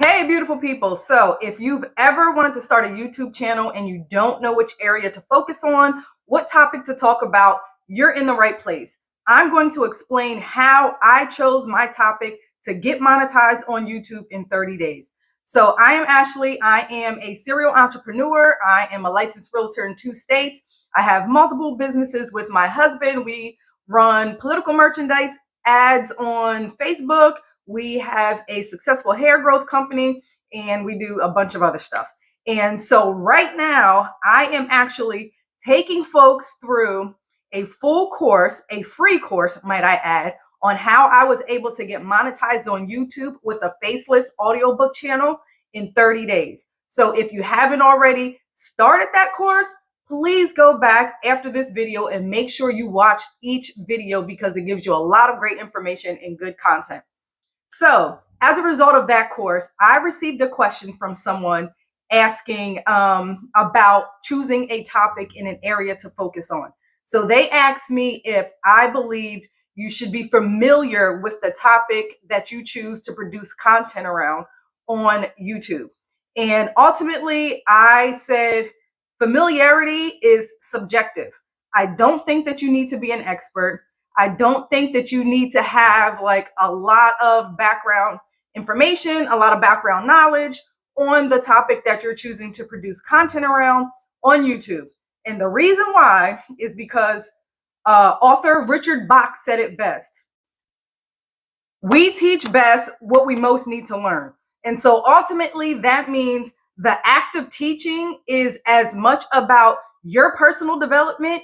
Hey, beautiful people. So, if you've ever wanted to start a YouTube channel and you don't know which area to focus on, what topic to talk about, you're in the right place. I'm going to explain how I chose my topic to get monetized on YouTube in 30 days. So, I am Ashley. I am a serial entrepreneur. I am a licensed realtor in 2 states. I have multiple businesses with my husband. We run political merchandise ads on Facebook. We have a successful hair growth company, and we do a bunch of other stuff. And so right now, I am actually taking folks through a full course, a free course, might I add, on how I was able to get monetized on YouTube with a Faceless audiobook channel in 30 days. So if you haven't already started that course, please go back after this video and make sure you watch each video because it gives you a lot of great information and good content. So, as a result of that course, I received a question from someone asking about choosing a topic in an area to focus on. So, they asked me if I believed you should be familiar with the topic that you choose to produce content around on YouTube. And ultimately, I said familiarity is subjective. I don't think that you need to be an expert. I don't think that you need to have like a lot of background information, a lot of background knowledge on the topic that you're choosing to produce content around on YouTube. And the reason why is because author Richard Bach said it best. We teach best what we most need to learn. And so ultimately, that means the act of teaching is as much about your personal development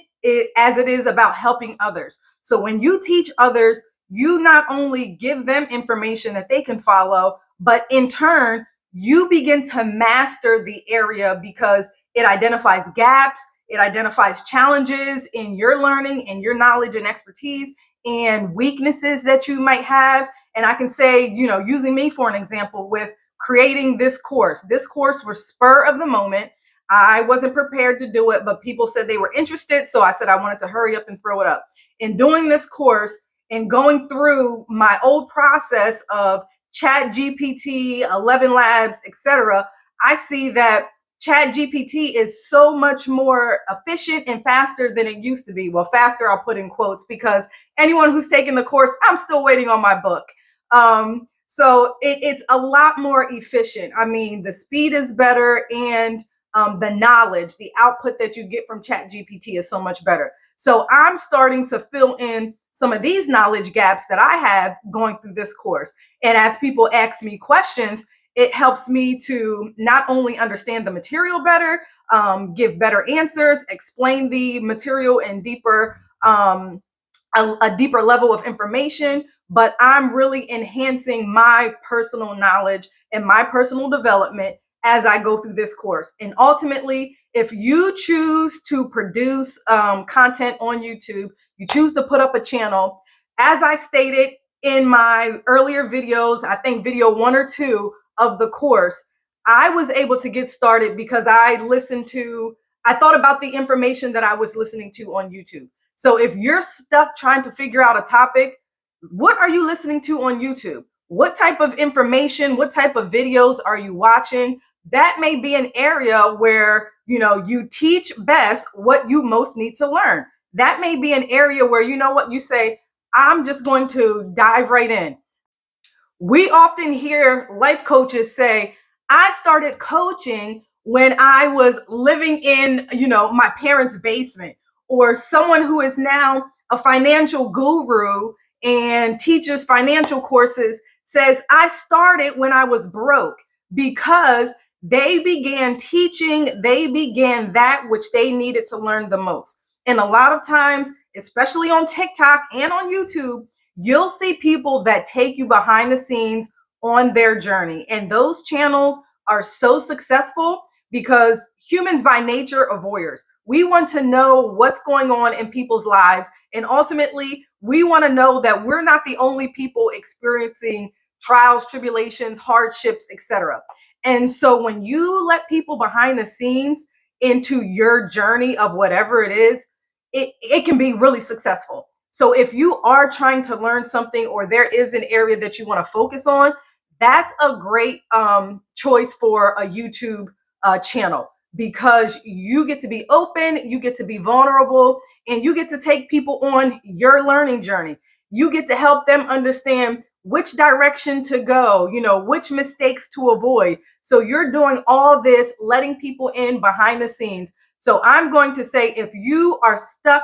as it is about helping others. So when you teach others, you not only give them information that they can follow, but in turn, you begin to master the area because it identifies gaps, it identifies challenges in your learning and your knowledge and expertise and weaknesses that you might have. And I can say, using me for an example with creating this course was spur of the moment. I wasn't prepared to do it, but people said they were interested. So I said I wanted to hurry up and throw it up. In doing this course and going through my old process of Chat GPT, 11 Labs, etc., I see that Chat GPT is so much more efficient and faster than it used to be. Well, faster, I'll put in quotes, because anyone who's taken the course, I'm still waiting on my book. So it's a lot more efficient. I mean, the speed is better, and the knowledge, the output that you get from Chat GPT is so much better. So I'm starting to fill in some of these knowledge gaps that I have going through this course. And as people ask me questions, it helps me to not only understand the material better, give better answers, explain the material in deeper, a deeper level of information, but I'm really enhancing my personal knowledge and my personal development as I go through this course. And ultimately, if you choose to produce content on YouTube, you choose to put up a channel, as I stated in my earlier videos, I think video 1 or 2 of the course, I was able to get started because I thought about the information that I was listening to on YouTube. So if you're stuck trying to figure out a topic, what are you listening to on YouTube? What type of information, what type of videos are you watching? That may be an area where, you teach best what you most need to learn. That may be an area where, you say, I'm just going to dive right in. We often hear life coaches say, I started coaching when I was living in, my parents' basement, or someone who is now a financial guru and teaches financial courses says, I started when I was broke, because they began teaching, they began that which they needed to learn the most. And a lot of times, especially on TikTok and on YouTube, you'll see people that take you behind the scenes on their journey. And those channels are so successful because humans by nature are voyeurs. We want to know what's going on in people's lives. And ultimately, we want to know that we're not the only people experiencing trials, tribulations, hardships, etc. And so when you let people behind the scenes into your journey of whatever it is, it can be really successful. So if you are trying to learn something, or there is an area that you want to focus on, that's a great choice for a YouTube channel, because you get to be open, you get to be vulnerable, and you get to take people on your learning journey. You get to help them understand which direction to go, which mistakes to avoid. So you're doing all this, letting people in behind the scenes. So I'm going to say, if you are stuck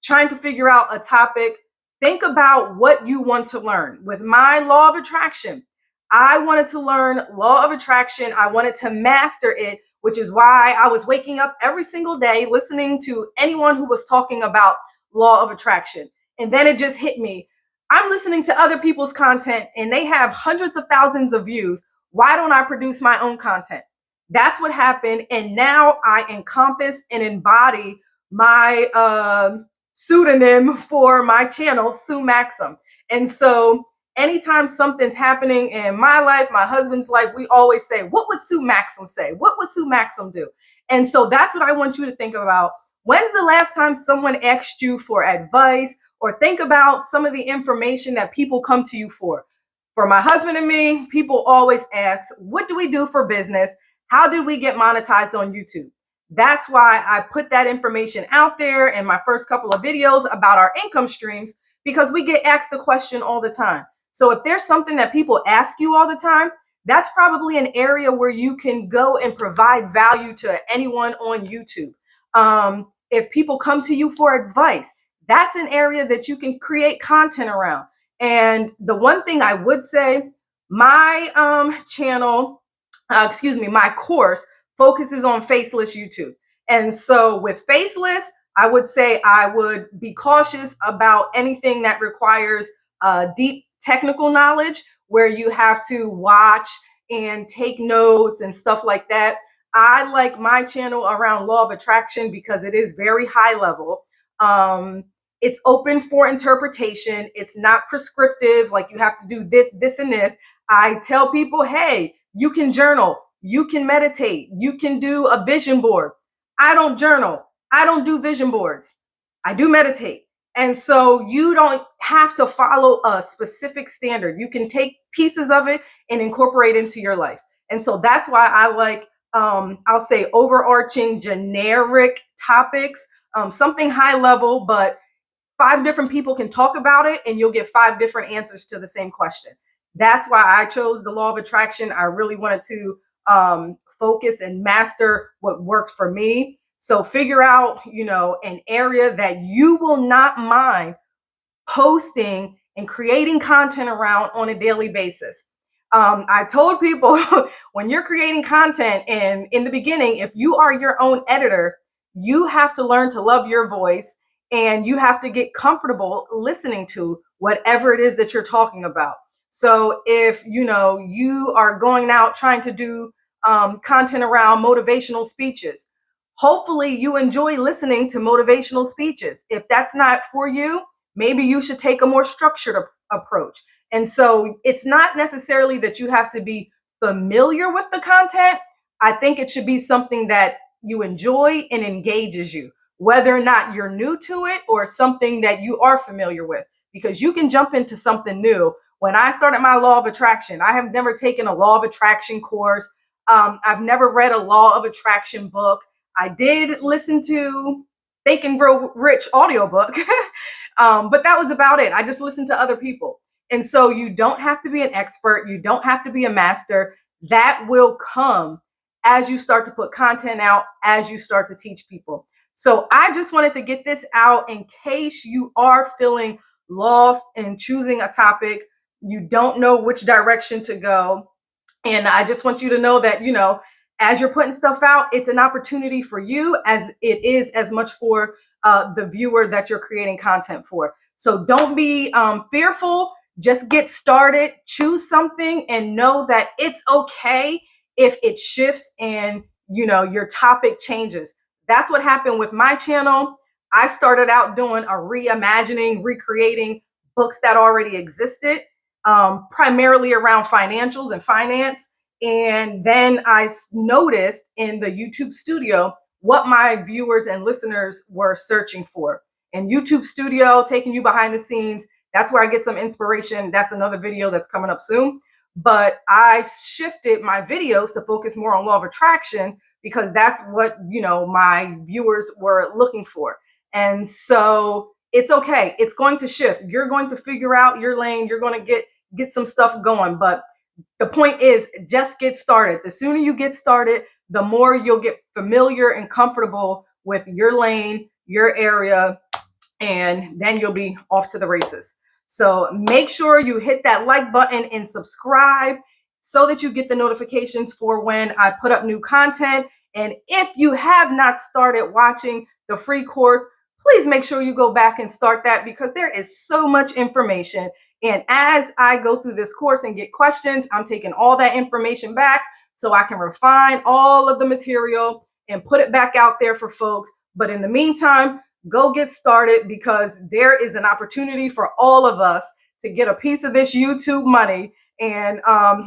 trying to figure out a topic, think about what you want to learn. With my law of attraction, I wanted to learn law of attraction. I wanted to master it, which is why I was waking up every single day listening to anyone who was talking about law of attraction. And then it just hit me. I'm listening to other people's content and they have hundreds of thousands of views. Why don't I produce my own content? That's what happened. And now I encompass and embody my pseudonym for my channel, Sue Maxim. And so anytime something's happening in my life, my husband's life, we always say, what would Sue Maxim say? What would Sue Maxim do? And so that's what I want you to think about. When's the last time someone asked you for advice? Or think about some of the information that people come to you for. For my husband and me, people always ask, what do we do for business? How did we get monetized on YouTube? That's why I put that information out there in my first couple of videos about our income streams, because we get asked the question all the time. So if there's something that people ask you all the time, that's probably an area where you can go and provide value to anyone on YouTube. If people come to you for advice, that's an area that you can create content around. And the one thing I would say, my channel, my course focuses on Faceless YouTube. And so with Faceless, I would say I would be cautious about anything that requires deep technical knowledge, where you have to watch and take notes and stuff like that. I like my channel around law of attraction because it is very high level. It's open for interpretation. It's not prescriptive, like you have to do this, this, and this. I tell people, hey, you can journal, you can meditate, you can do a vision board. I don't journal. I don't do vision boards. I do meditate. And so you don't have to follow a specific standard. You can take pieces of it and incorporate into your life. And so that's why I like, I'll say, overarching generic topics, something high level, but 5 different people can talk about it and you'll get 5 different answers to the same question. That's why I chose the law of attraction. I really wanted to focus and master what works for me. So figure out, an area that you will not mind posting and creating content around on a daily basis. I told people when you're creating content, and in the beginning, if you are your own editor, you have to learn to love your voice and you have to get comfortable listening to whatever it is that you're talking about. So if, you are going out trying to do content around motivational speeches, hopefully you enjoy listening to motivational speeches. If that's not for you, maybe you should take a more structured approach. And so it's not necessarily that you have to be familiar with the content. I think it should be something that you enjoy and engages you, whether or not you're new to it or something that you are familiar with, because you can jump into something new. When I started my law of attraction, I have never taken a law of attraction course. I've never read a law of attraction book. I did listen to Think and Grow Rich audiobook, but that was about it. I just listened to other people. And so you don't have to be an expert. You don't have to be a master. That will come as you start to put content out, as you start to teach people. So I just wanted to get this out in case you are feeling lost in choosing a topic. You don't know which direction to go. And I just want you to know that, as you're putting stuff out, it's an opportunity for you as it is as much for the viewer that you're creating content for. So don't be fearful. Just get started, choose something, and know that it's okay if it shifts and, your topic changes. That's what happened with my channel. I started out doing a reimagining, recreating books that already existed, primarily around financials and finance. And then I noticed in the YouTube studio what my viewers and listeners were searching for. And YouTube studio, taking you behind the scenes, that's where I get some inspiration. That's another video that's coming up soon. but I shifted my videos to focus more on law of attraction because that's what, my viewers were looking for. And so it's okay. It's going to shift. You're going to figure out your lane. You're going to get some stuff going, but the point is just get started. The sooner you get started, the more you'll get familiar and comfortable with your lane, your area, and then you'll be off to the races. So make sure you hit that like button and subscribe so that you get the notifications for when I put up new content. And if you have not started watching the free course, please make sure you go back and start that because there is so much information. And as I go through this course and get questions, I'm taking all that information back so I can refine all of the material and put it back out there for folks. But in the meantime, go get started because there is an opportunity for all of us to get a piece of this YouTube money. And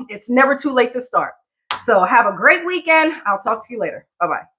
it's never too late to start. So have a great weekend. I'll talk to you later. Bye-bye.